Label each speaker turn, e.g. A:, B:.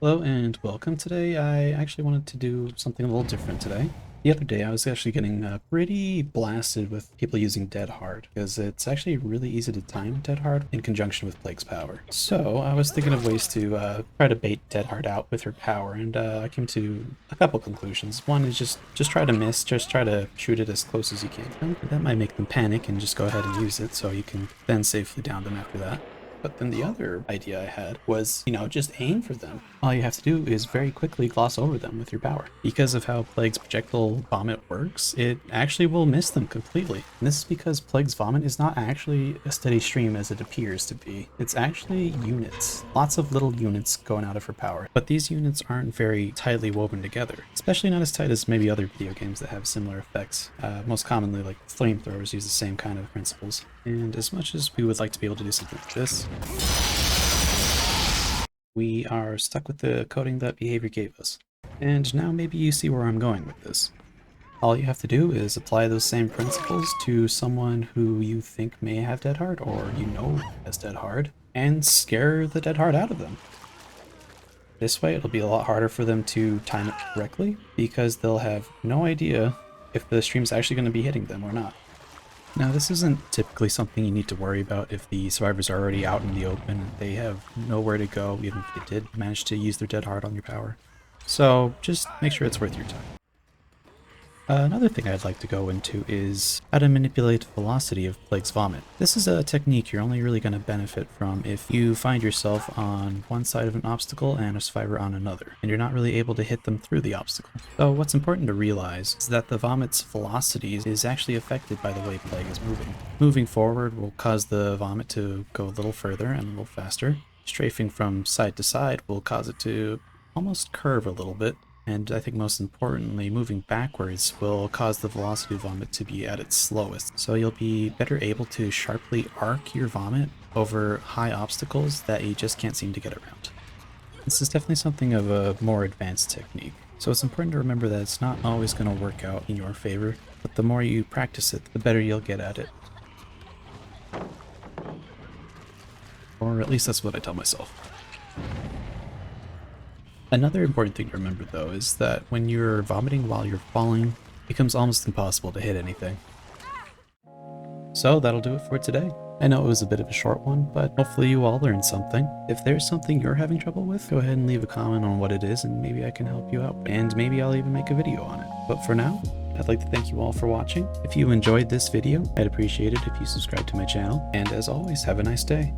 A: Hello and welcome. Today I actually wanted to do something a little different today. The other day I was actually getting pretty blasted with people using Dead Hard because it's actually really easy to time Dead Hard in conjunction with Plague's power. So I was thinking of ways to try to bait Dead Hard out with her power, and I came to a couple conclusions. One is just try to miss, just try to shoot it as close as you can. And that might make them panic and just go ahead and use it so you can then safely down them after that. But then the other idea I had was, just aim for them. All you have to do is very quickly gloss over them with your power. Because of how Plague's projectile vomit works, it actually will miss them completely. And this is because Plague's vomit is not actually a steady stream as it appears to be. It's actually units. Lots of little units going out of her power. But these units aren't very tightly woven together. Especially not as tight as maybe other video games that have similar effects. Most commonly, like flamethrowers use the same kind of principles. And as much as we would like to be able to do something like this, we are stuck with the coding that behavior gave us. And now maybe you see where I'm going with this. All you have to do is apply those same principles to someone who you think may have Dead Hard, or you know has Dead Hard, and scare the Dead Hard out of them. This way it'll be a lot harder for them to time it correctly, because they'll have no idea if the stream's actually going to be hitting them or not. Now, this isn't typically something you need to worry about if the survivors are already out in the open and they have nowhere to go, even if they did manage to use their Dead Hard on your power. So just make sure it's worth your time. Another thing I'd like to go into is how to manipulate the velocity of Plague's vomit. This is a technique you're only really going to benefit from if you find yourself on one side of an obstacle and a survivor on another, and you're not really able to hit them through the obstacle. So what's important to realize is that the vomit's velocity is actually affected by the way Plague is moving. Moving forward will cause the vomit to go a little further and a little faster. Strafing from side to side will cause it to almost curve a little bit. And I think most importantly, moving backwards will cause the velocity of vomit to be at its slowest. So you'll be better able to sharply arc your vomit over high obstacles that you just can't seem to get around. This is definitely something of a more advanced technique. So it's important to remember that it's not always going to work out in your favor, but the more you practice it, the better you'll get at it. Or at least that's what I tell myself. Another important thing to remember though is that when you're vomiting while you're falling, it becomes almost impossible to hit anything. So that'll do it for today. I know it was a bit of a short one, but hopefully you all learned something. If there's something you're having trouble with, go ahead and leave a comment on what it is and maybe I can help you out. And maybe I'll even make a video on it. But for now, I'd like to thank you all for watching. If you enjoyed this video, I'd appreciate it if you subscribe to my channel. And as always, have a nice day.